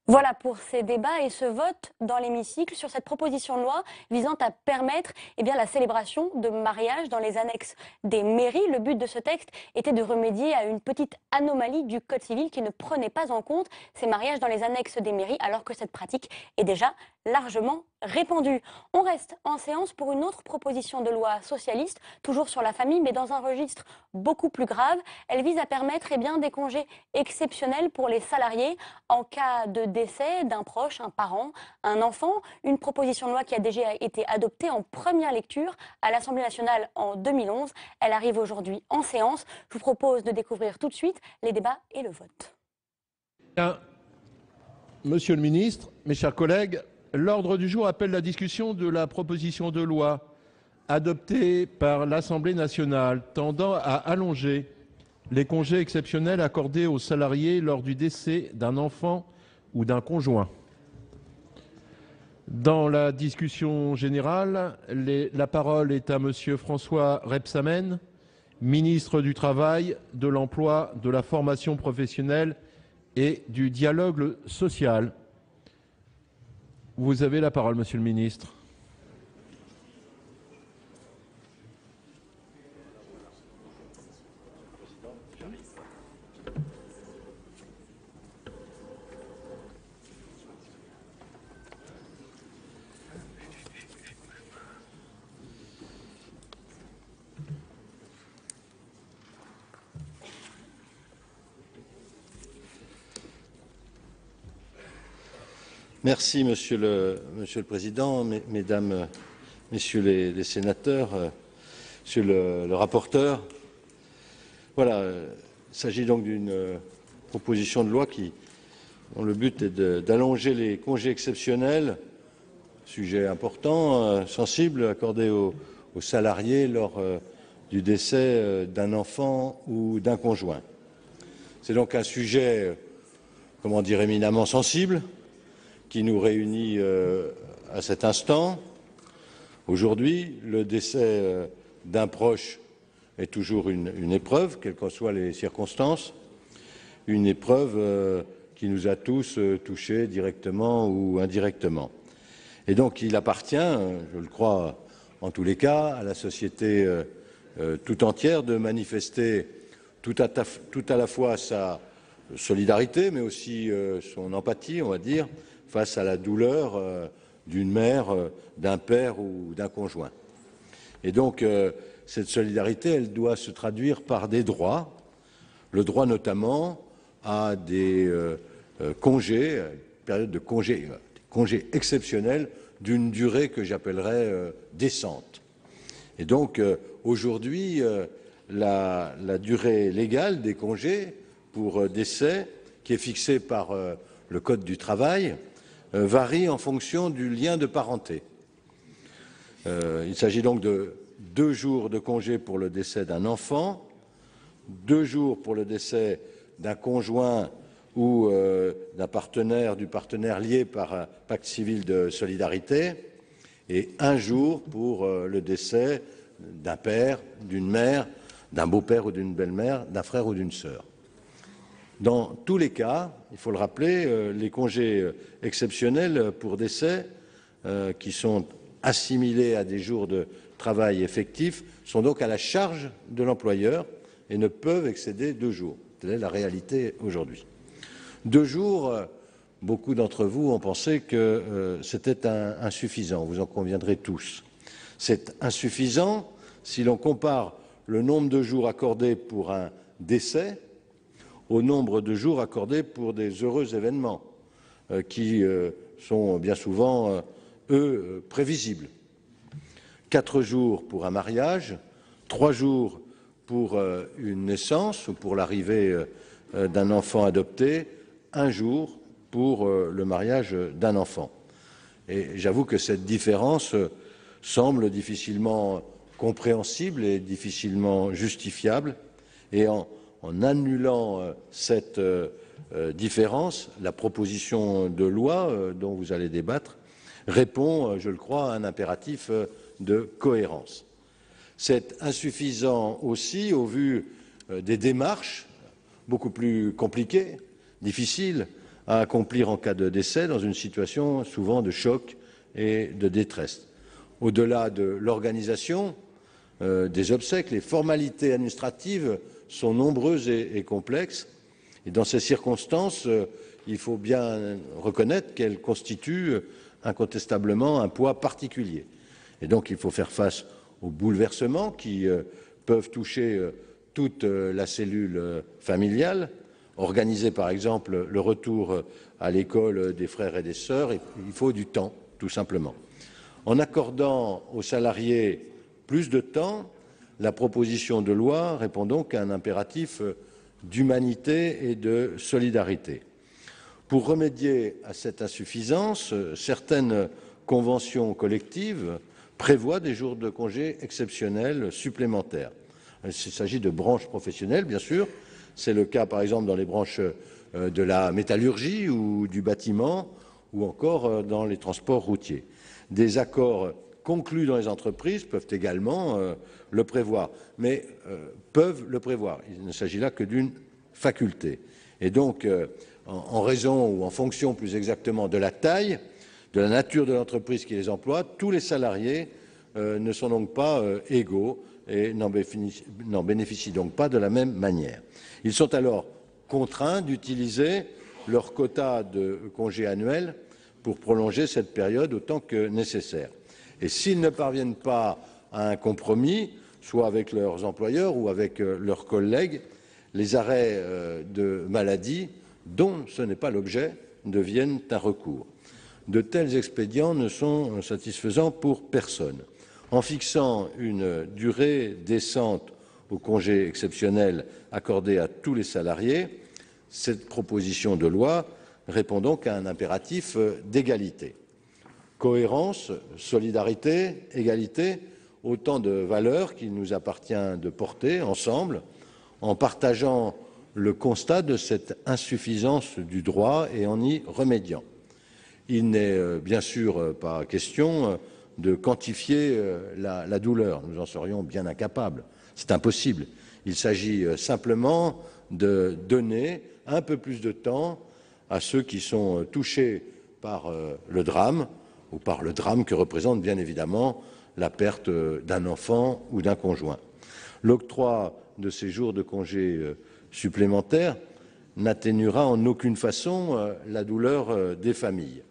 Voilà pour ces débats et ce vote dans l'hémicycle sur cette proposition de loi visant à permettre la célébration de mariages dans les annexes des mairies. Le but de ce texte était de remédier à une petite anomalie du Code civil qui ne prenait pas en compte ces mariages dans les annexes des mairies alors que cette pratique est déjà largement répandue. On reste en séance pour une autre proposition de loi socialiste, toujours sur la famille mais dans un registre beaucoup plus grave. Elle vise à permettre des congés exceptionnels pour les salariés en cas de décès d'un proche, un parent, un enfant. Une proposition de loi qui a déjà été adoptée en première lecture à l'Assemblée nationale en 2011. Elle arrive aujourd'hui en séance. Je vous propose de découvrir tout de suite les débats et le vote. Bien. Monsieur le ministre, mes chers collègues, l'ordre du jour appelle la discussion de la proposition de loi adoptée par l'Assemblée nationale tendant à allonger les congés exceptionnels accordés aux salariés lors du décès d'un enfant ou d'un conjoint. Dans la discussion générale, la parole est à Monsieur François Rebsamen, ministre du Travail, de l'Emploi, de la Formation professionnelle et du dialogue social. Vous avez la parole, Monsieur le ministre. Merci, Monsieur le Président, Mesdames, Messieurs les sénateurs, Monsieur le rapporteur. Voilà, il s'agit donc d'une proposition de loi dont le but est d'allonger les congés exceptionnels, sujet important, sensible, accordés aux salariés lors du décès d'un enfant ou d'un conjoint. C'est donc un sujet, comment dire, éminemment sensible, qui nous réunit à cet instant. Aujourd'hui, le décès d'un proche est toujours une épreuve, quelles qu'en soient les circonstances, une épreuve qui nous a tous touchés directement ou indirectement. Et donc il appartient, je le crois en tous les cas, à la société tout entière de manifester tout à la fois sa solidarité, mais aussi son empathie, on va dire, face à la douleur d'une mère, d'un père ou d'un conjoint. Et donc, cette solidarité, elle doit se traduire par des droits, le droit notamment à des congés, période de congés exceptionnels d'une durée que j'appellerais décente. Et donc, aujourd'hui, la durée légale des congés pour décès, qui est fixée par le Code du travail, varie en fonction du lien de parenté. Il s'agit donc de 2 jours de congé pour le décès d'un enfant, 2 jours pour le décès d'un conjoint ou du partenaire lié par un pacte civil de solidarité, et 1 jour pour le décès d'un père, d'une mère, d'un beau-père ou d'une belle-mère, d'un frère ou d'une sœur. Dans tous les cas, il faut le rappeler, les congés exceptionnels pour décès qui sont assimilés à des jours de travail effectifs sont donc à la charge de l'employeur et ne peuvent excéder 2 jours. Telle est la réalité aujourd'hui. 2 jours, beaucoup d'entre vous ont pensé que c'était insuffisant, vous en conviendrez tous. C'est insuffisant si l'on compare le nombre de jours accordés pour un décès au nombre de jours accordés pour des heureux événements qui sont bien souvent, eux, prévisibles. 4 jours pour un mariage, 3 jours pour une naissance ou pour l'arrivée d'un enfant adopté, 1 jour pour le mariage d'un enfant. Et j'avoue que cette différence semble difficilement compréhensible et difficilement justifiable, et en annulant cette différence, la proposition de loi dont vous allez débattre répond, je le crois, à un impératif de cohérence. C'est insuffisant aussi au vu des démarches beaucoup plus compliquées, difficiles, à accomplir en cas de décès dans une situation souvent de choc et de détresse. Au-delà de l'organisation des obsèques, les formalités administratives sont nombreuses et complexes. Et dans ces circonstances, il faut bien reconnaître qu'elles constituent incontestablement un poids particulier. Et donc il faut faire face aux bouleversements qui peuvent toucher toute la cellule familiale, organiser par exemple le retour à l'école des frères et des sœurs. Il faut du temps, tout simplement. En accordant aux salariés plus de temps, la proposition de loi répond donc à un impératif d'humanité et de solidarité. Pour remédier à cette insuffisance, certaines conventions collectives prévoient des jours de congé exceptionnels supplémentaires. Il s'agit de branches professionnelles, bien sûr. C'est le cas, par exemple, dans les branches de la métallurgie ou du bâtiment, ou encore dans les transports routiers. Des accords conclus dans les entreprises peuvent également le prévoir, mais peuvent le prévoir. Il ne s'agit là que d'une faculté. Et donc, en raison ou en fonction plus exactement de la taille, de la nature de l'entreprise qui les emploie, tous les salariés ne sont donc pas égaux et n'en bénéficient donc pas de la même manière. Ils sont alors contraints d'utiliser leur quota de congés annuels pour prolonger cette période autant que nécessaire. Et s'ils ne parviennent pas à un compromis, soit avec leurs employeurs ou avec leurs collègues, les arrêts de maladie, dont ce n'est pas l'objet, deviennent un recours. De tels expédients ne sont satisfaisants pour personne. En fixant une durée décente aux congés exceptionnels accordés à tous les salariés, cette proposition de loi répond donc à un impératif d'égalité. Cohérence, solidarité, égalité, autant de valeurs qu'il nous appartient de porter ensemble en partageant le constat de cette insuffisance du droit et en y remédiant. Il n'est bien sûr pas question de quantifier la douleur. Nous en serions bien incapables. C'est impossible. Il s'agit simplement de donner un peu plus de temps à ceux qui sont touchés par le drame ou par le drame que représente bien évidemment la perte d'un enfant ou d'un conjoint. L'octroi de ces jours de congés supplémentaires n'atténuera en aucune façon la douleur des familles.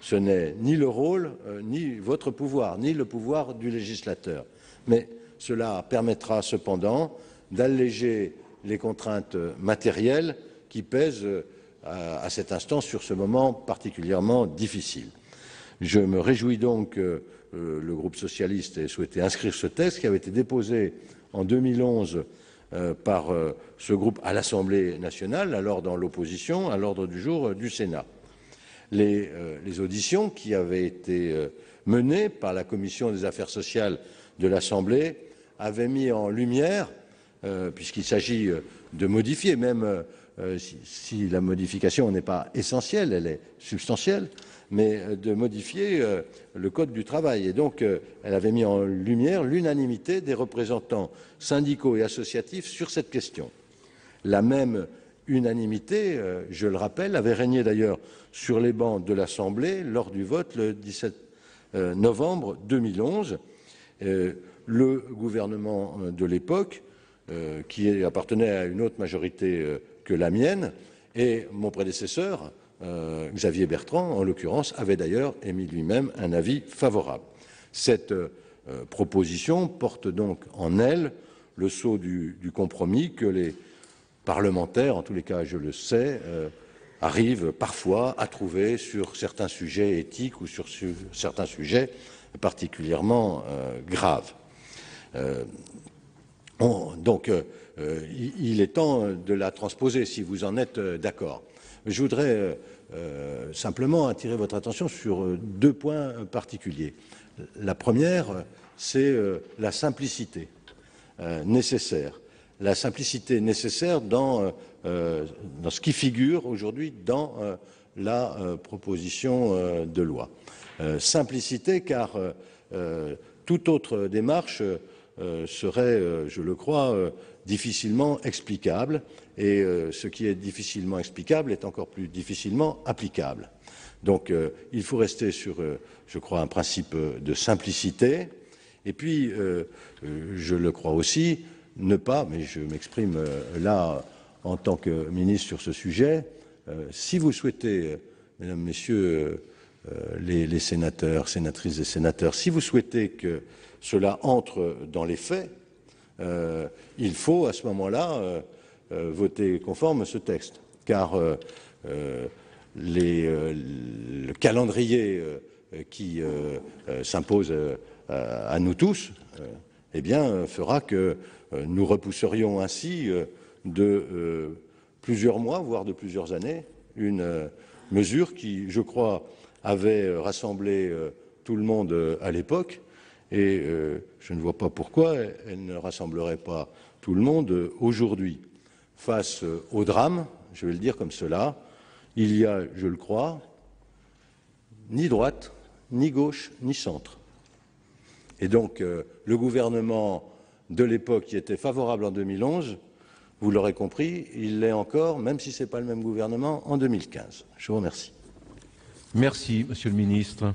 Ce n'est ni le rôle, ni votre pouvoir, ni le pouvoir du législateur. Mais cela permettra cependant d'alléger les contraintes matérielles qui pèsent à cet instant sur ce moment particulièrement difficile. Je me réjouis donc que le groupe socialiste ait souhaité inscrire ce texte qui avait été déposé en 2011 par ce groupe à l'Assemblée nationale, alors dans l'opposition, à l'ordre du jour du Sénat. Les auditions qui avaient été menées par la Commission des affaires sociales de l'Assemblée avaient mis en lumière, puisqu'il s'agit de modifier, même si la modification n'est pas essentielle, elle est substantielle, mais de modifier le Code du travail. Et donc, elle avait mis en lumière l'unanimité des représentants syndicaux et associatifs sur cette question. La même unanimité, je le rappelle, avait régné d'ailleurs sur les bancs de l'Assemblée lors du vote le 17 novembre 2011. Le gouvernement de l'époque, qui appartenait à une autre majorité que la mienne, et mon prédécesseur, Xavier Bertrand, en l'occurrence, avait d'ailleurs émis lui-même un avis favorable. Cette proposition porte donc en elle le sceau du compromis que les parlementaires, en tous les cas je le sais, arrivent parfois à trouver sur certains sujets éthiques ou sur certains sujets particulièrement graves. Il est temps de la transposer, si vous en êtes d'accord. Je voudrais simplement attirer votre attention sur deux points particuliers. La première, c'est la simplicité nécessaire. La simplicité nécessaire dans ce qui figure aujourd'hui dans la proposition de loi. Simplicité car toute autre démarche serait, je le crois, difficilement explicable, et ce qui est difficilement explicable est encore plus difficilement applicable. Donc il faut rester sur, je crois, un principe de simplicité, et puis, je le crois aussi, ne pas, mais je m'exprime là en tant que ministre sur ce sujet, si vous souhaitez, mesdames, messieurs les sénateurs, sénatrices et sénateurs, si vous souhaitez que cela entre dans les faits, il faut à ce moment-là voter conforme à ce texte, car le calendrier qui s'impose à nous tous, eh bien, fera que nous repousserions ainsi de plusieurs mois, voire de plusieurs années, une mesure qui, je crois, avait rassemblé tout le monde à l'époque, et je ne vois pas pourquoi elle ne rassemblerait pas tout le monde aujourd'hui. Face au drame, je vais le dire comme cela, il y a, je le crois, ni droite, ni gauche, ni centre. Et donc, le gouvernement de l'époque qui était favorable en 2011, vous l'aurez compris, il l'est encore, même si ce n'est pas le même gouvernement, en 2015. Je vous remercie. Merci, Monsieur le Ministre.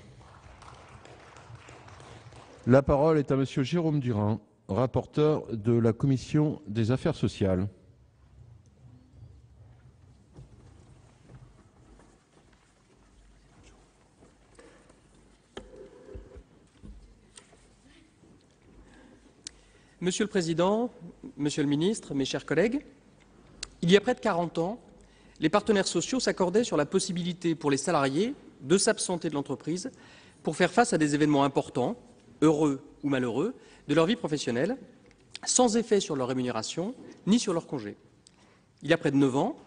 La parole est à Monsieur Jérôme Durain, rapporteur de la Commission des Affaires sociales. Monsieur le Président, Monsieur le Ministre, mes chers collègues, il y a près de 40 ans, les partenaires sociaux s'accordaient sur la possibilité pour les salariés de s'absenter de l'entreprise pour faire face à des événements importants, heureux ou malheureux, de leur vie professionnelle, sans effet sur leur rémunération ni sur leur congé. Il y a près de 9 ans,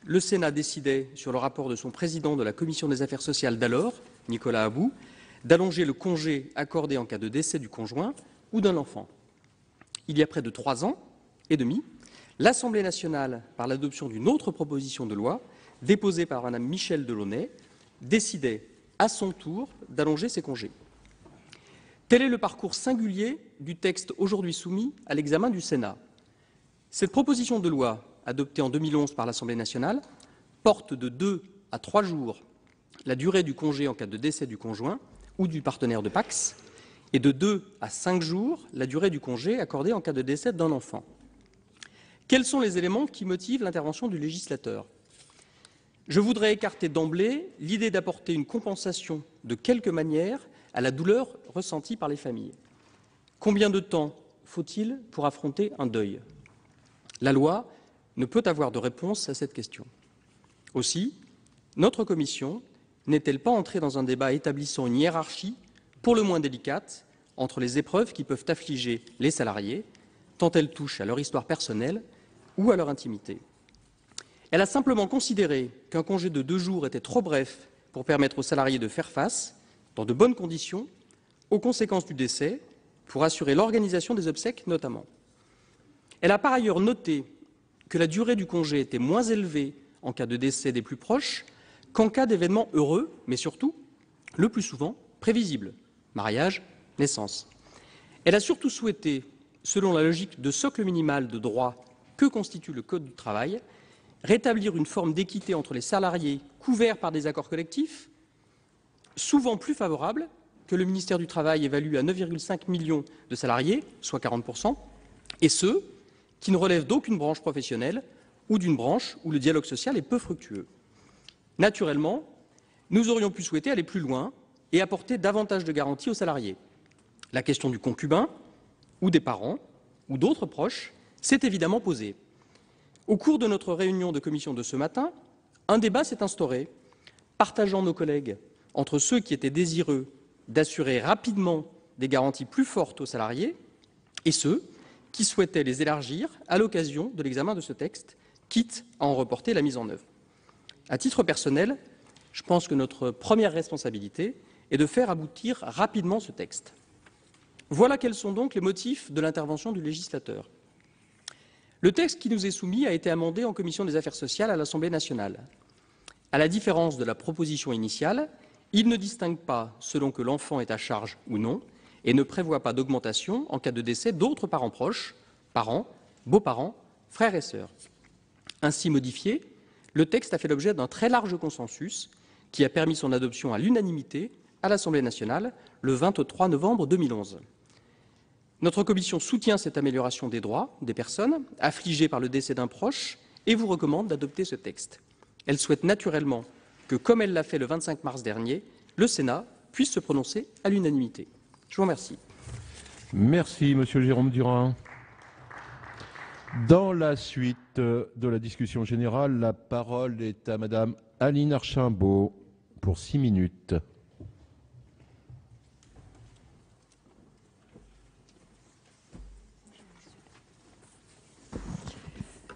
le Sénat décidait, sur le rapport de son président de la Commission des affaires sociales d'alors, Nicolas About, d'allonger le congé accordé en cas de décès du conjoint ou d'un enfant. Il y a près de 3 ans et demi, l'Assemblée nationale, par l'adoption d'une autre proposition de loi, déposée par Mme Michèle Delaunay, décidait à son tour d'allonger ses congés. Tel est le parcours singulier du texte aujourd'hui soumis à l'examen du Sénat. Cette proposition de loi, adoptée en 2011 par l'Assemblée nationale, porte de 2 à 3 jours la durée du congé en cas de décès du conjoint ou du partenaire de PACS, et de 2 à 5 jours la durée du congé accordé en cas de décès d'un enfant. Quels sont les éléments qui motivent l'intervention du législateur? Je voudrais écarter d'emblée l'idée d'apporter une compensation de quelque manière à la douleur ressentie par les familles. Combien de temps faut-il pour affronter un deuil? La loi ne peut avoir de réponse à cette question. Aussi, notre commission n'est-elle pas entrée dans un débat établissant une hiérarchie pour le moins délicate entre les épreuves qui peuvent affliger les salariés, tant elles touchent à leur histoire personnelle ou à leur intimité. Elle a simplement considéré qu'un congé de 2 jours était trop bref pour permettre aux salariés de faire face, dans de bonnes conditions, aux conséquences du décès, pour assurer l'organisation des obsèques notamment. Elle a par ailleurs noté que la durée du congé était moins élevée en cas de décès des plus proches qu'en cas d'événements heureux, mais surtout, le plus souvent, prévisibles. Mariage, naissance. Elle a surtout souhaité, selon la logique de socle minimal de droit que constitue le Code du travail, rétablir une forme d'équité entre les salariés couverts par des accords collectifs, souvent plus favorables, que le ministère du Travail évalue à 9,5 millions de salariés, soit 40%, et ceux qui ne relèvent d'aucune branche professionnelle ou d'une branche où le dialogue social est peu fructueux. Naturellement, nous aurions pu souhaiter aller plus loin et apporter davantage de garanties aux salariés. La question du concubin, ou des parents, ou d'autres proches, s'est évidemment posée. Au cours de notre réunion de commission de ce matin, un débat s'est instauré, partageant nos collègues entre ceux qui étaient désireux d'assurer rapidement des garanties plus fortes aux salariés et ceux qui souhaitaient les élargir à l'occasion de l'examen de ce texte, quitte à en reporter la mise en œuvre. À titre personnel, je pense que notre première responsabilité est de faire aboutir rapidement ce texte. Voilà quels sont donc les motifs de l'intervention du législateur. Le texte qui nous est soumis a été amendé en commission des affaires sociales à l'Assemblée nationale. À la différence de la proposition initiale, il ne distingue pas selon que l'enfant est à charge ou non, et ne prévoit pas d'augmentation en cas de décès d'autres parents proches, parents, beaux-parents, frères et sœurs. Ainsi modifié, le texte a fait l'objet d'un très large consensus qui a permis son adoption à l'unanimité à l'Assemblée nationale le 23 novembre 2011. Notre commission soutient cette amélioration des droits des personnes affligées par le décès d'un proche et vous recommande d'adopter ce texte. Elle souhaite naturellement que, comme elle l'a fait le 25 mars dernier, le Sénat puisse se prononcer à l'unanimité. Je vous remercie. Merci, Monsieur Jérôme Durain. Dans la suite de la discussion générale, la parole est à Madame Aline Archimbaud pour 6 minutes.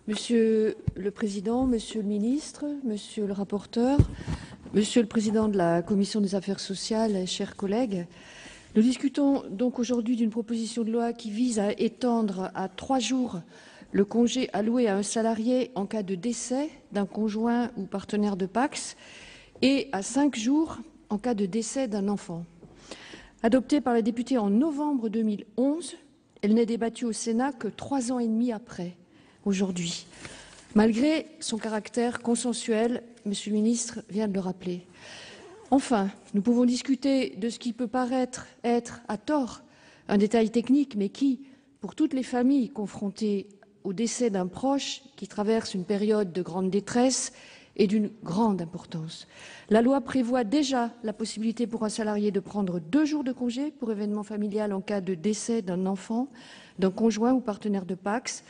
Monsieur le Président, Monsieur le Ministre, Monsieur le rapporteur, Monsieur le Président de la Commission des affaires sociales, chers collègues, nous discutons donc aujourd'hui d'une proposition de loi qui vise à étendre à 3 jours le congé alloué à un salarié en cas de décès d'un conjoint ou partenaire de PACS et à 5 jours en cas de décès d'un enfant. Adoptée par les députés en novembre 2011, elle n'est débattue au Sénat que 3 ans et demi après, aujourd'hui, malgré son caractère consensuel, Monsieur le ministre vient de le rappeler. Enfin, nous pouvons discuter de ce qui peut paraître être, à tort, un détail technique, mais qui, pour toutes les familles confrontées au décès d'un proche qui traverse une période de grande détresse, est d'une grande importance. La loi prévoit déjà la possibilité pour un salarié de prendre 2 jours de congé pour événement familial en cas de décès d'un enfant, d'un conjoint ou partenaire de PACS.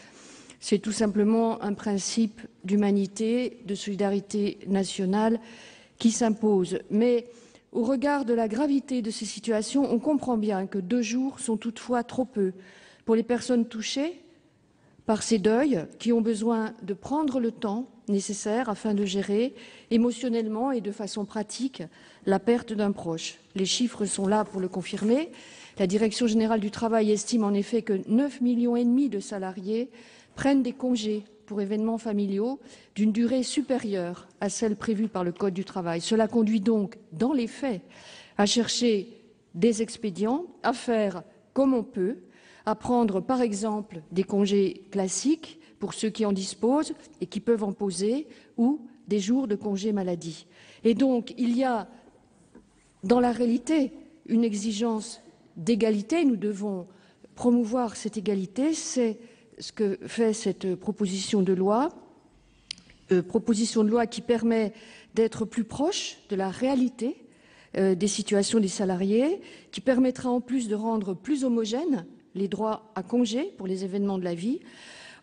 C'est tout simplement un principe d'humanité, de solidarité nationale qui s'impose. Mais au regard de la gravité de ces situations, on comprend bien que 2 jours sont toutefois trop peu pour les personnes touchées par ces deuils qui ont besoin de prendre le temps nécessaire afin de gérer émotionnellement et de façon pratique la perte d'un proche. Les chiffres sont là pour le confirmer. La Direction générale du travail estime en effet que 9,5 millions de salariés prennent des congés pour événements familiaux d'une durée supérieure à celle prévue par le Code du travail. Cela conduit donc, dans les faits, à chercher des expédients, à faire comme on peut, à prendre par exemple des congés classiques pour ceux qui en disposent et qui peuvent en poser, ou des jours de congé maladie. Et donc, il y a dans la réalité une exigence d'égalité. Nous devons promouvoir cette égalité. C'est ce que fait cette proposition de loi qui permet d'être plus proche de la réalité des situations des salariés, qui permettra en plus de rendre plus homogènes les droits à congé pour les événements de la vie.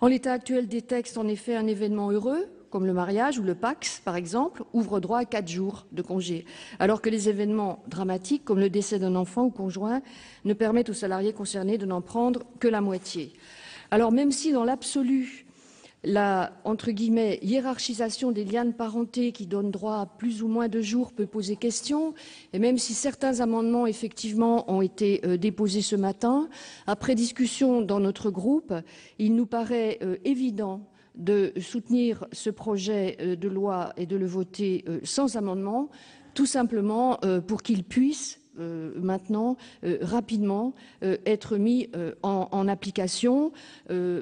En l'état actuel des textes, en effet, un événement heureux, comme le mariage ou le PACS, par exemple, ouvre droit à 4 jours de congé, alors que les événements dramatiques, comme le décès d'un enfant ou conjoint, ne permettent aux salariés concernés de n'en prendre que la moitié. Alors même si dans l'absolu, la entre guillemets, hiérarchisation des liens de parenté qui donne droit à plus ou moins de jours peut poser question, et même si certains amendements effectivement ont été déposés ce matin, après discussion dans notre groupe, il nous paraît évident de soutenir ce projet de loi et de le voter sans amendement, tout simplement pour qu'il puisse maintenant rapidement être mis en application,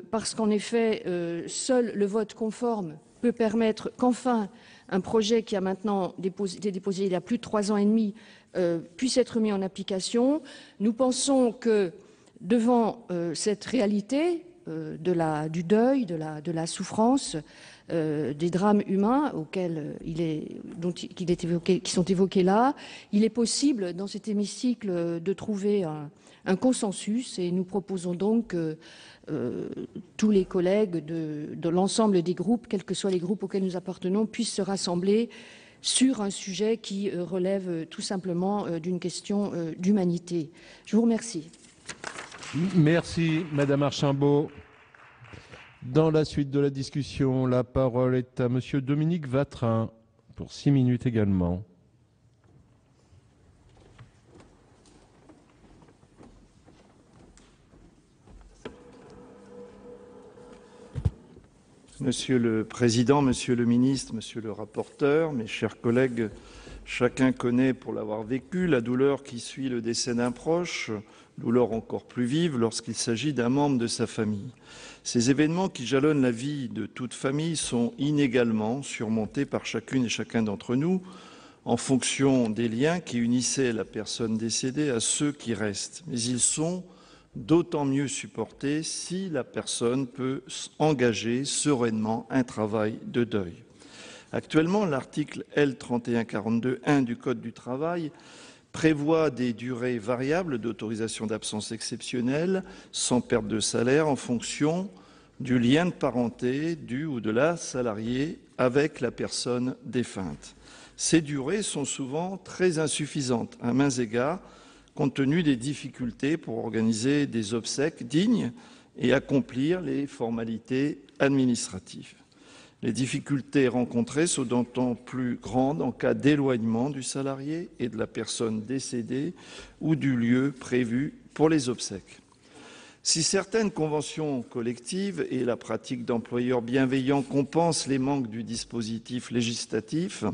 parce qu'en effet, seul le vote conforme peut permettre qu'enfin un projet qui a maintenant été déposé il y a plus de 3 ans et demi puisse être mis en application. Nous pensons que devant cette réalité du deuil, de la souffrance, des drames humains qui sont évoqués là, il est possible dans cet hémicycle de trouver un consensus, et nous proposons donc que tous les collègues de l'ensemble des groupes, quels que soient les groupes auxquels nous appartenons, puissent se rassembler sur un sujet qui relève tout simplement d'une question d'humanité. Je vous remercie. Merci, Madame Archimbaud. Dans la suite de la discussion, la parole est à Monsieur Dominique Vatrin pour 6 minutes également. Monsieur le Président, Monsieur le Ministre, Monsieur le rapporteur, mes chers collègues, Chacun connaît, pour l'avoir vécu, la douleur qui suit le décès d'un proche, douleur encore plus vive lorsqu'il s'agit d'un membre de sa famille. Ces événements qui jalonnent la vie de toute famille sont inégalement surmontés par chacune et chacun d'entre nous en fonction des liens qui unissaient la personne décédée à ceux qui restent. Mais ils sont d'autant mieux supportés si la personne peut engager sereinement un travail de deuil. Actuellement, l'article L3142-1 du Code du travail prévoit des durées variables d'autorisation d'absence exceptionnelle sans perte de salaire en fonction du lien de parenté du ou de la salariée avec la personne défunte. Ces durées sont souvent très insuffisantes à maints égards, compte tenu des difficultés pour organiser des obsèques dignes et accomplir les formalités administratives. Les difficultés rencontrées sont d'autant plus grandes en cas d'éloignement du salarié et de la personne décédée ou du lieu prévu pour les obsèques. Si certaines conventions collectives et la pratique d'employeurs bienveillants compensent les manques du dispositif législatif,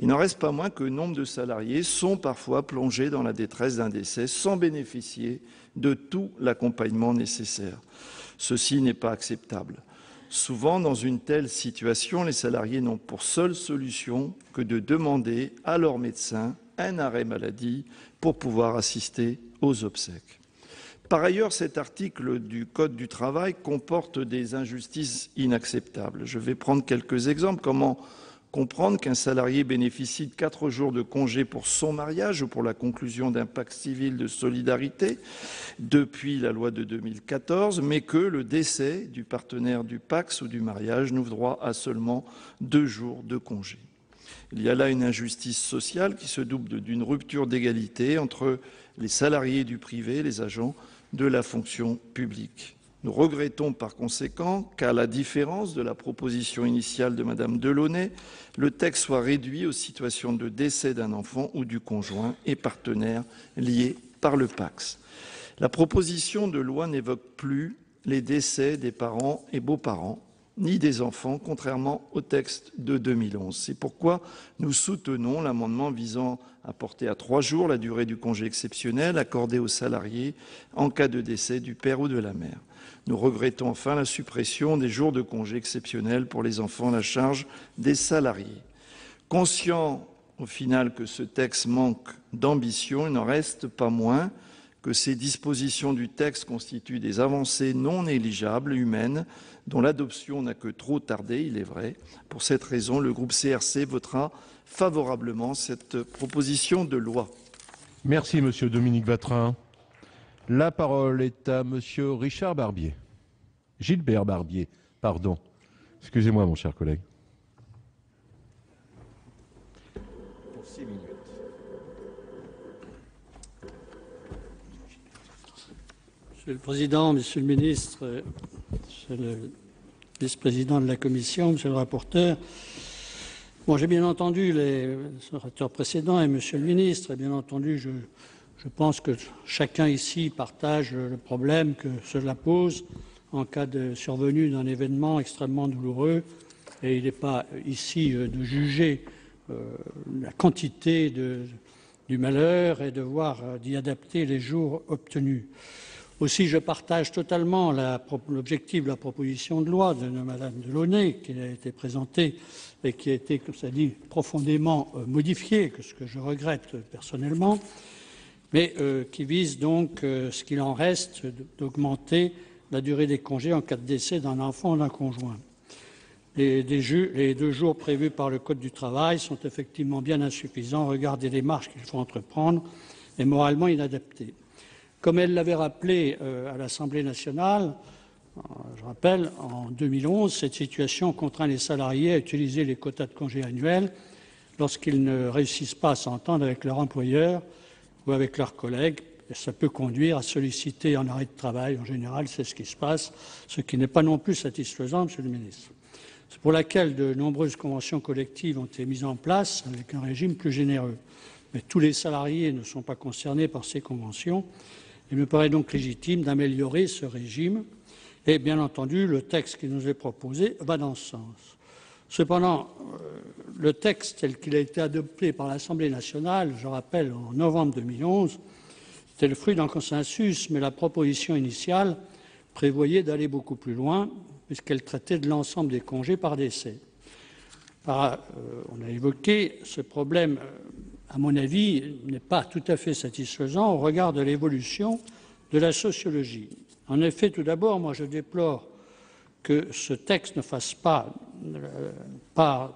il n'en reste pas moins que nombre de salariés sont parfois plongés dans la détresse d'un décès sans bénéficier de tout l'accompagnement nécessaire. Ceci n'est pas acceptable. Souvent, dans une telle situation, les salariés n'ont pour seule solution que de demander à leur médecin un arrêt maladie pour pouvoir assister aux obsèques. Par ailleurs, cet article du Code du travail comporte des injustices inacceptables. Je vais prendre quelques exemples. Comment comprendre qu'un salarié bénéficie de 4 jours de congé pour son mariage ou pour la conclusion d'un pacte civil de solidarité depuis la loi de 2014, mais que le décès du partenaire du PACS ou du mariage n'ouvre droit à seulement 2 jours de congé. Il y a là une injustice sociale qui se double d'une rupture d'égalité entre les salariés du privé et les agents de la fonction publique. Nous regrettons par conséquent qu'à la différence de la proposition initiale de Madame Delaunay, le texte soit réduit aux situations de décès d'un enfant ou du conjoint et partenaire liés par le PACS. La proposition de loi n'évoque plus les décès des parents et beaux-parents, ni des enfants, contrairement au texte de 2011. C'est pourquoi nous soutenons l'amendement visant à porter à 3 jours la durée du congé exceptionnel accordé aux salariés en cas de décès du père ou de la mère. Nous regrettons enfin la suppression des jours de congé exceptionnels pour les enfants à la charge des salariés. Conscient au final que ce texte manque d'ambition, il n'en reste pas moins que ces dispositions du texte constituent des avancées non négligeables, humaines, dont l'adoption n'a que trop tardé, il est vrai. Pour cette raison, le groupe CRC votera favorablement cette proposition de loi. Merci, Monsieur Dominique Vatrin. La parole est à Monsieur Richard Barbier. Gilbert Barbier, pardon. Excusez-moi, mon cher collègue. Pour 6 minutes. Monsieur le Président, Monsieur le Ministre, Monsieur le Vice-président de la Commission, Monsieur le rapporteur, bon, j'ai bien entendu les orateurs précédents et Monsieur le Ministre, et bien entendu, je pense que chacun ici partage le problème que cela pose en cas de survenue d'un événement extrêmement douloureux, et il n'est pas ici de juger la quantité du malheur et de voir d'y adapter les jours obtenus. Aussi, je partage totalement l'objectif de la proposition de loi de Mme Delaunay qui a été présentée et qui a été, comme ça dit, profondément modifiée, ce que je regrette personnellement, mais qui vise donc, ce qu'il en reste, d'augmenter la durée des congés en cas de décès d'un enfant ou d'un conjoint. Les 2 jours prévus par le Code du travail sont effectivement bien insuffisants au regard des démarches qu'il faut entreprendre et moralement inadaptés. Comme elle l'avait rappelé à l'Assemblée nationale, je rappelle, en 2011, cette situation contraint les salariés à utiliser les quotas de congés annuels lorsqu'ils ne réussissent pas à s'entendre avec leur employeur ou avec leurs collègues. Et ça peut conduire à solliciter un arrêt de travail. En général, c'est ce qui se passe, ce qui n'est pas non plus satisfaisant, Monsieur le Ministre. C'est pour laquelle de nombreuses conventions collectives ont été mises en place avec un régime plus généreux. Mais tous les salariés ne sont pas concernés par ces conventions. Il me paraît donc légitime d'améliorer ce régime et, bien entendu, le texte qui nous est proposé va dans ce sens. Cependant, le texte tel qu'il a été adopté par l'Assemblée nationale, je rappelle en novembre 2011, était le fruit d'un consensus, mais la proposition initiale prévoyait d'aller beaucoup plus loin, puisqu'elle traitait de l'ensemble des congés par décès. On a évoqué ce problème, à mon avis, n'est pas tout à fait satisfaisant au regard de l'évolution de la sociologie. En effet, tout d'abord, moi je déplore que ce texte ne fasse pas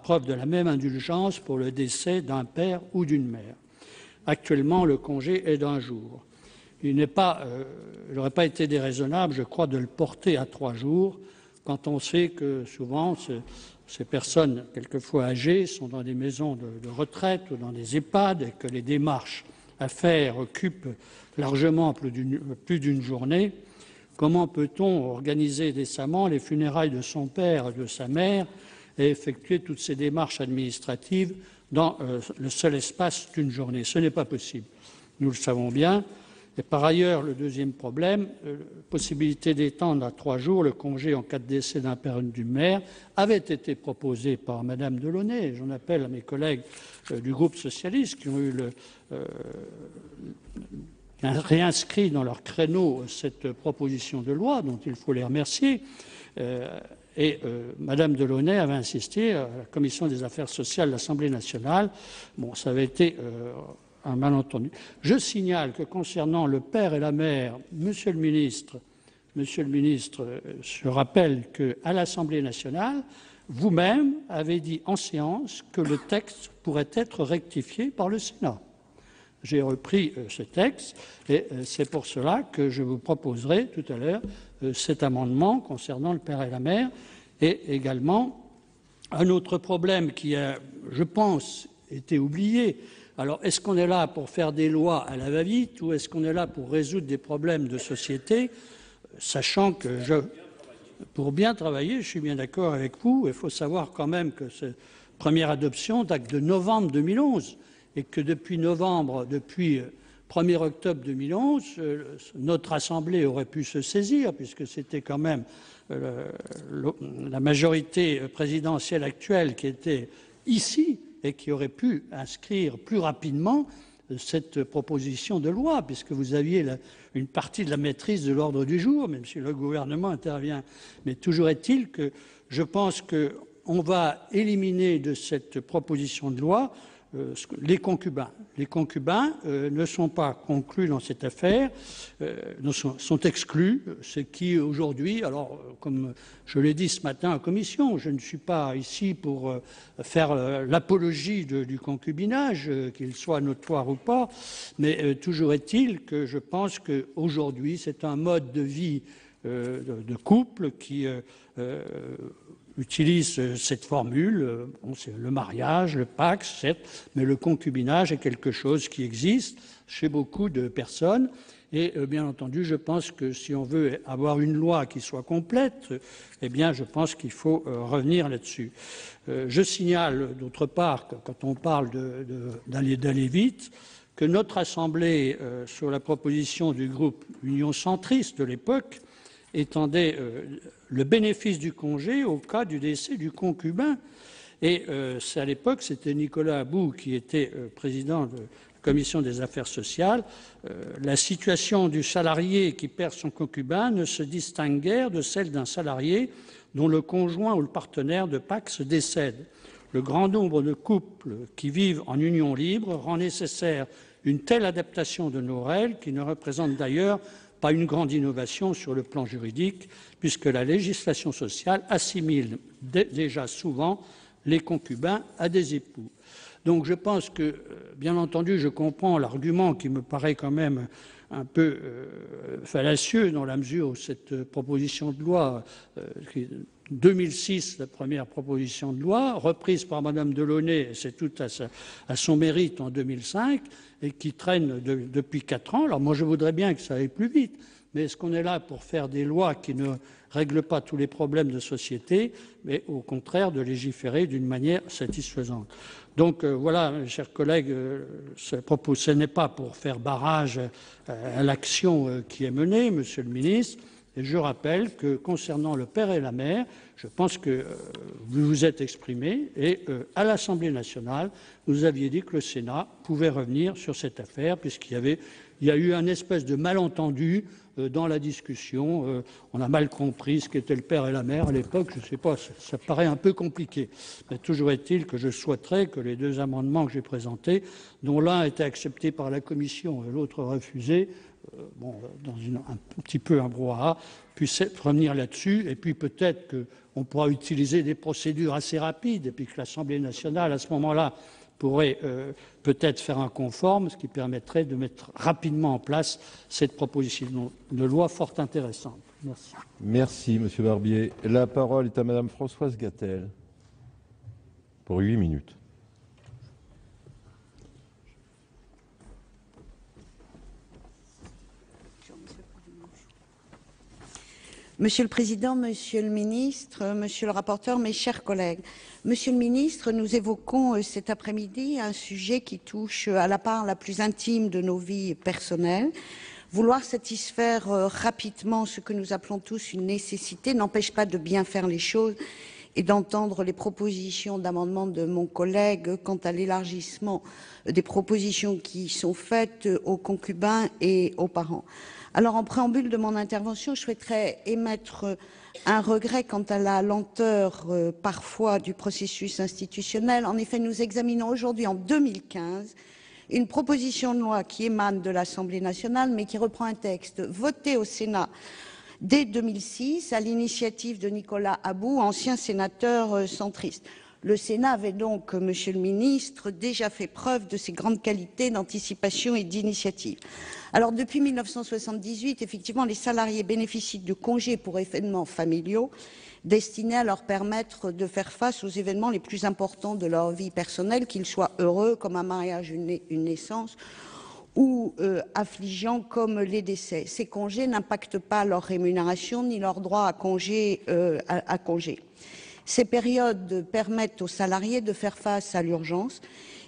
preuve de la même indulgence pour le décès d'un père ou d'une mère. Actuellement, le congé est d'1 jour. Il n'aurait pas été déraisonnable, je crois, de le porter à 3 jours, quand on sait que souvent ces personnes, quelquefois âgées, sont dans des maisons de retraite ou dans des EHPAD et que les démarches à faire occupent largement plus d'une journée. Comment peut-on organiser décemment les funérailles de son père et de sa mère et effectuer toutes ces démarches administratives dans le seul espace d'une journée? Ce n'est pas possible. Nous le savons bien. Et par ailleurs, le deuxième problème, possibilité d'étendre à 3 jours le congé en cas de décès d'un père ou d'une mère, avait été proposé par Madame Delaunay. J'en appelle à mes collègues du groupe socialiste qui ont eu réinscrit dans leur créneau cette proposition de loi, dont il faut les remercier. Madame Delaunay avait insisté à la Commission des affaires sociales de l'Assemblée nationale. Bon, ça avait été un malentendu. Je signale que concernant le père et la mère, Monsieur le ministre, je rappelle qu'à l'Assemblée nationale, vous-même avez dit en séance que le texte pourrait être rectifié par le Sénat. J'ai repris ce texte et c'est pour cela que je vous proposerai tout à l'heure cet amendement concernant le père et la mère, et également un autre problème qui a, je pense, été oublié. Alors, est-ce qu'on est là pour faire des lois à la va-vite ou est-ce qu'on est là pour résoudre des problèmes de société, sachant que pour bien travailler, je suis bien d'accord avec vous, il faut savoir quand même que cette première adoption date de novembre 2011 et que depuis 1er octobre 2011, notre Assemblée aurait pu se saisir, puisque c'était quand même la majorité présidentielle actuelle qui était ici et qui aurait pu inscrire plus rapidement cette proposition de loi, puisque vous aviez une partie de la maîtrise de l'ordre du jour, même si le gouvernement intervient. Mais toujours est-il que je pense qu'on va éliminer de cette proposition de loi les concubins. Les concubins ne sont pas conclus dans cette affaire, sont exclus, ce qui aujourd'hui, alors comme je l'ai dit ce matin en commission, je ne suis pas ici pour faire l'apologie du concubinage, qu'il soit notoire ou pas, mais toujours est-il que je pense qu'aujourd'hui c'est un mode de vie de couple qui utilise cette formule, c'est le mariage, le pacte, certes, mais le concubinage est quelque chose qui existe chez beaucoup de personnes. Et bien entendu, je pense que si on veut avoir une loi qui soit complète, eh bien, je pense qu'il faut revenir là-dessus. Je signale, d'autre part, que quand on parle d'aller vite, que notre Assemblée, sur la proposition du groupe Union centriste de l'époque, étendait le bénéfice du congé au cas du décès du concubin. Et à l'époque, c'était Nicolas About qui était président de la Commission des affaires sociales. La situation du salarié qui perd son concubin ne se distingue guère de celle d'un salarié dont le conjoint ou le partenaire de PACS décède. Le grand nombre de couples qui vivent en union libre rend nécessaire une telle adaptation de nos règles, qui ne représente d'ailleurs pas une grande innovation sur le plan juridique, puisque la législation sociale assimile déjà souvent les concubins à des époux. Donc je pense que, bien entendu, je comprends l'argument qui me paraît quand même un peu fallacieux, dans la mesure où cette proposition de loi, 2006, la première proposition de loi, reprise par Madame Delaunay, c'est tout à son mérite en 2005, et qui traîne depuis 4 ans. Alors moi, je voudrais bien que ça aille plus vite, mais est-ce qu'on est là pour faire des lois qui ne règlent pas tous les problèmes de société, mais au contraire de légiférer d'une manière satisfaisante? Donc voilà, mes chers collègues, ce n'est pas pour faire barrage à l'action qui est menée, Monsieur le ministre, Et je rappelle que concernant le père et la mère, je pense que vous vous êtes exprimé et à l'Assemblée nationale, vous aviez dit que le Sénat pouvait revenir sur cette affaire puisqu'il y a eu un espèce de malentendu dans la discussion. On a mal compris ce qu'étaient le père et la mère à l'époque. Je ne sais pas, ça paraît un peu compliqué. Mais toujours est-il que je souhaiterais que les deux amendements que j'ai présentés, dont l'un a été accepté par la Commission et l'autre refusé, dans un petit peu un brouhaha, puisse revenir là-dessus. Et puis peut-être qu'on pourra utiliser des procédures assez rapides et puis que l'Assemblée nationale, à ce moment-là, pourrait peut-être faire un conforme, ce qui permettrait de mettre rapidement en place cette proposition de loi fort intéressante. Merci. Merci, Monsieur Barbier. La parole est à Madame Françoise Gatel pour 8 minutes. Monsieur le Président, Monsieur le Ministre, Monsieur le rapporteur, mes chers collègues. Monsieur le Ministre, nous évoquons cet après-midi un sujet qui touche à la part la plus intime de nos vies personnelles. Vouloir satisfaire rapidement ce que nous appelons tous une nécessité n'empêche pas de bien faire les choses et d'entendre les propositions d'amendement de mon collègue quant à l'élargissement des propositions qui sont faites aux concubins et aux parents. Alors, en préambule de mon intervention, je souhaiterais émettre un regret quant à la lenteur parfois du processus institutionnel. En effet, nous examinons aujourd'hui, en 2015, une proposition de loi qui émane de l'Assemblée nationale, mais qui reprend un texte voté au Sénat dès 2006, à l'initiative de Nicolas About, ancien sénateur centriste. Le Sénat avait donc, Monsieur le Ministre, déjà fait preuve de ses grandes qualités d'anticipation et d'initiative. Alors, depuis 1978, effectivement, les salariés bénéficient de congés pour événements familiaux destinés à leur permettre de faire face aux événements les plus importants de leur vie personnelle, qu'ils soient heureux, comme un mariage, une naissance, ou affligeants comme les décès. Ces congés n'impactent pas leur rémunération ni leur droit à congé. Ces périodes permettent aux salariés de faire face à l'urgence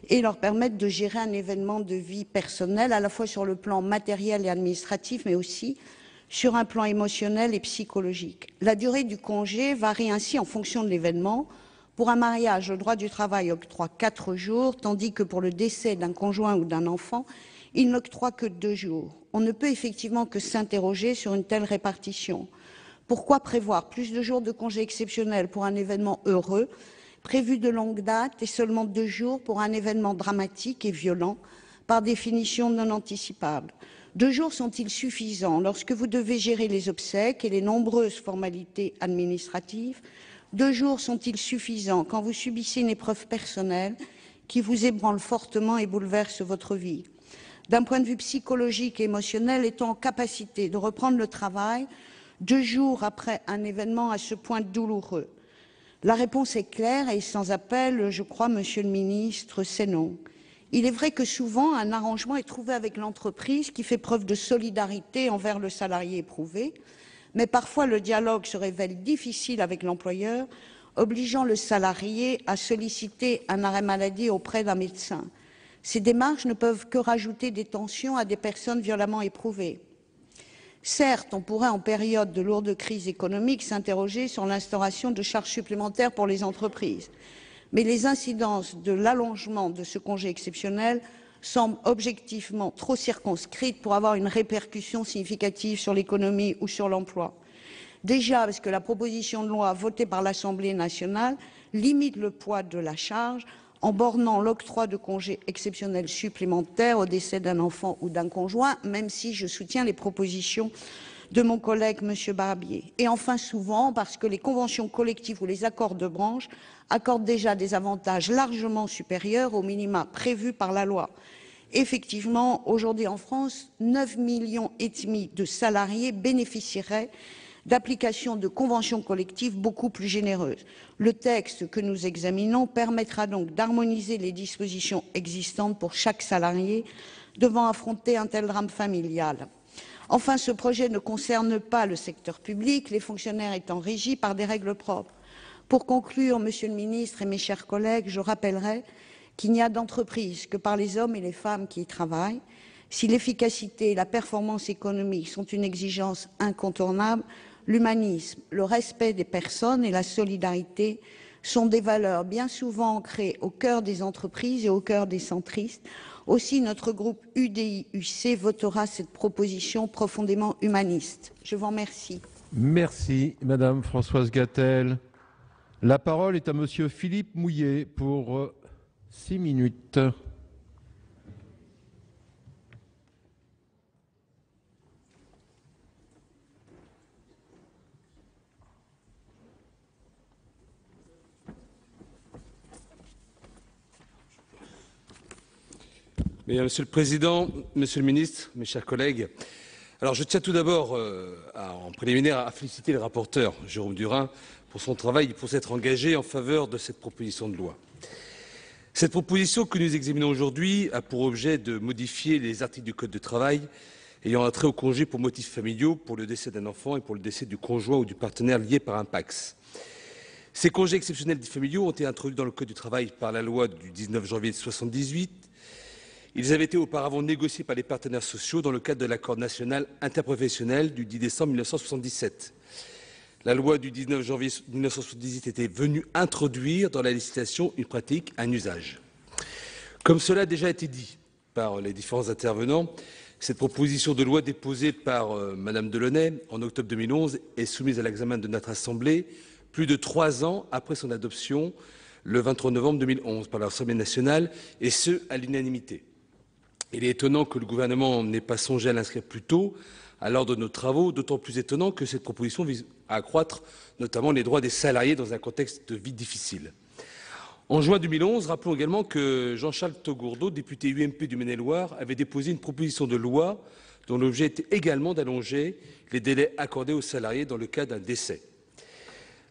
et leur permettent de gérer un événement de vie personnelle, à la fois sur le plan matériel et administratif, mais aussi sur un plan émotionnel et psychologique. La durée du congé varie ainsi en fonction de l'événement. Pour un mariage, le droit du travail octroie 4 jours, tandis que pour le décès d'un conjoint ou d'un enfant, il n'octroie que 2 jours. On ne peut effectivement que s'interroger sur une telle répartition. Pourquoi prévoir plus de jours de congé exceptionnels pour un événement heureux, prévu de longue date, et seulement 2 jours pour un événement dramatique et violent, par définition non anticipable? 2 jours sont-ils suffisants lorsque vous devez gérer les obsèques et les nombreuses formalités administratives? 2 jours sont-ils suffisants quand vous subissez une épreuve personnelle qui vous ébranle fortement et bouleverse votre vie? D'un point de vue psychologique et émotionnel, est-on en capacité de reprendre le travail 2 jours après un événement à ce point douloureux? La réponse est claire et sans appel, je crois, Monsieur le Ministre, c'est non. Il est vrai que souvent, un arrangement est trouvé avec l'entreprise qui fait preuve de solidarité envers le salarié éprouvé, mais parfois le dialogue se révèle difficile avec l'employeur, obligeant le salarié à solliciter un arrêt maladie auprès d'un médecin. Ces démarches ne peuvent que rajouter des tensions à des personnes violemment éprouvées. Certes, on pourrait, en période de lourde crise économique, s'interroger sur l'instauration de charges supplémentaires pour les entreprises. Mais les incidences de l'allongement de ce congé exceptionnel semblent objectivement trop circonscrites pour avoir une répercussion significative sur l'économie ou sur l'emploi. Déjà, parce que la proposition de loi votée par l'Assemblée nationale limite le poids de la charge en bornant l'octroi de congés exceptionnels supplémentaires au décès d'un enfant ou d'un conjoint, même si je soutiens les propositions de mon collègue M. Barbier. Et enfin, souvent, parce que les conventions collectives ou les accords de branche accordent déjà des avantages largement supérieurs aux minima prévus par la loi. Effectivement, aujourd'hui en France, 9,5 millions de salariés bénéficieraient d'application de conventions collectives beaucoup plus généreuses. Le texte que nous examinons permettra donc d'harmoniser les dispositions existantes pour chaque salarié devant affronter un tel drame familial. Enfin, ce projet ne concerne pas le secteur public, les fonctionnaires étant régis par des règles propres. Pour conclure, Monsieur le Ministre et mes chers collègues, je rappellerai qu'il n'y a d'entreprise que par les hommes et les femmes qui y travaillent. Si l'efficacité et la performance économique sont une exigence incontournable, l'humanisme, le respect des personnes et la solidarité sont des valeurs bien souvent ancrées au cœur des entreprises et au cœur des centristes. Aussi, notre groupe UDI-UC votera cette proposition profondément humaniste. Je vous remercie. Merci, Madame Françoise Gatel. La parole est à Monsieur Philippe Mouillet pour 6 minutes. Monsieur le Président, Monsieur le Ministre, mes chers collègues, alors je tiens tout d'abord, en préliminaire, à féliciter le rapporteur, Jérôme Durain, pour son travail et pour s'être engagé en faveur de cette proposition de loi. Cette proposition que nous examinons aujourd'hui a pour objet de modifier les articles du Code du travail ayant trait aux congés pour motifs familiaux pour le décès d'un enfant et pour le décès du conjoint ou du partenaire lié par un PACS. Ces congés exceptionnels dits familiaux ont été introduits dans le Code du travail par la loi du 19 janvier 1978. Ils avaient été auparavant négociés par les partenaires sociaux dans le cadre de l'accord national interprofessionnel du 10 décembre 1977. La loi du 19 janvier 1978 était venue introduire dans la législation une pratique, un usage. Comme cela a déjà été dit par les différents intervenants, cette proposition de loi déposée par Madame Delaunay en octobre 2011 est soumise à l'examen de notre Assemblée plus de 3 ans après son adoption le 23 novembre 2011 par l'Assemblée nationale, et ce, à l'unanimité. Il est étonnant que le gouvernement n'ait pas songé à l'inscrire plus tôt à l'ordre de nos travaux, d'autant plus étonnant que cette proposition vise à accroître notamment les droits des salariés dans un contexte de vie difficile. En juin 2011, rappelons également que Jean-Charles Taugourdeau, député UMP du Maine-et-Loire, avait déposé une proposition de loi dont l'objet était également d'allonger les délais accordés aux salariés dans le cas d'un décès.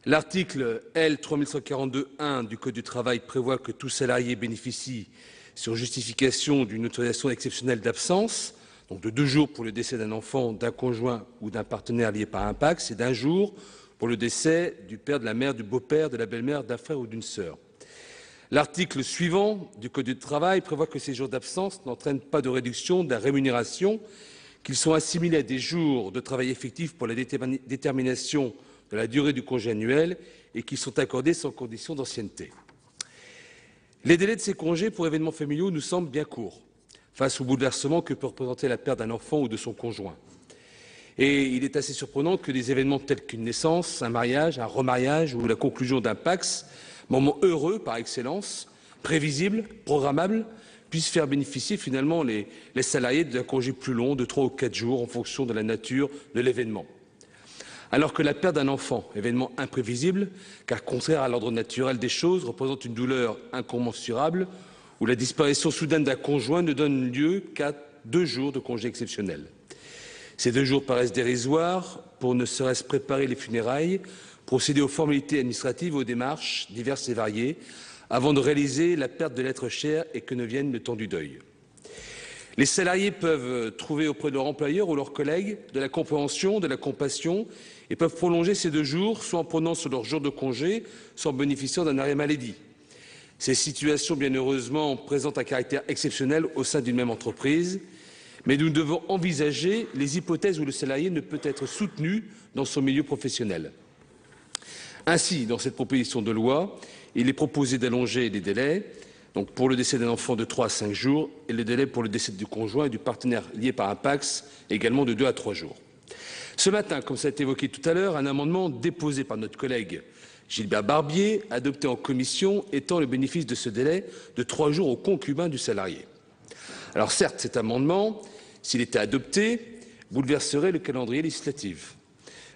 L'article L. 3142-1 du Code du travail prévoit que tout salarié bénéficie, sur justification d'une autorisation exceptionnelle d'absence, donc de 2 jours pour le décès d'un enfant, d'un conjoint ou d'un partenaire lié par un PACS, et d'1 jour pour le décès du père, de la mère, du beau-père, de la belle-mère, d'un frère ou d'une sœur. L'article suivant du Code du travail prévoit que ces jours d'absence n'entraînent pas de réduction de la rémunération, qu'ils sont assimilés à des jours de travail effectifs pour la détermination de la durée du congé annuel et qu'ils sont accordés sans condition d'ancienneté. Les délais de ces congés pour événements familiaux nous semblent bien courts face au bouleversement que peut représenter la perte d'un enfant ou de son conjoint. Et il est assez surprenant que des événements tels qu'une naissance, un mariage, un remariage ou la conclusion d'un PACS, moment heureux par excellence, prévisible, programmable, puissent faire bénéficier finalement les salariés d'un congé plus long de 3 ou 4 jours en fonction de la nature de l'événement. Alors que la perte d'un enfant, événement imprévisible, car contraire à l'ordre naturel des choses, représente une douleur incommensurable, où la disparition soudaine d'un conjoint ne donne lieu qu'à 2 jours de congé exceptionnel. Ces 2 jours paraissent dérisoires pour ne serait-ce préparer les funérailles, procéder aux formalités administratives, aux démarches diverses et variées, avant de réaliser la perte de l'être cher et que ne vienne le temps du deuil. Les salariés peuvent trouver auprès de leur employeur ou leurs collègues de la compréhension, de la compassion et peuvent prolonger ces 2 jours, soit en prenant sur leur jour de congé, soit en bénéficiant d'un arrêt maladie. Ces situations, bien heureusement, présentent un caractère exceptionnel au sein d'une même entreprise, mais nous devons envisager les hypothèses où le salarié ne peut être soutenu dans son milieu professionnel. Ainsi, dans cette proposition de loi, il est proposé d'allonger les délais, donc pour le décès d'un enfant de 3 à 5 jours, et le délai pour le décès du conjoint et du partenaire lié par un PACS également de 2 à 3 jours. Ce matin, comme ça a été évoqué tout à l'heure, un amendement déposé par notre collègue Gilbert Barbier, adopté en commission, étend le bénéfice de ce délai de 3 jours aux concubins du salarié. Alors certes, cet amendement, s'il était adopté, bouleverserait le calendrier législatif,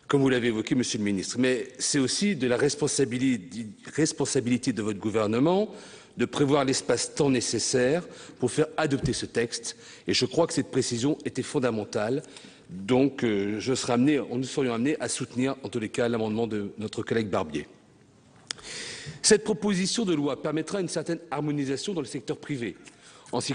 comme vous l'avez évoqué, Monsieur le Ministre, mais c'est aussi de la responsabilité de votre gouvernement de prévoir l'espace-temps nécessaire pour faire adopter ce texte. Et je crois que cette précision était fondamentale. Donc, nous serions amenés à soutenir, en tous les cas, l'amendement de notre collègue Barbier. Cette proposition de loi permettra une certaine harmonisation dans le secteur privé, en ce qui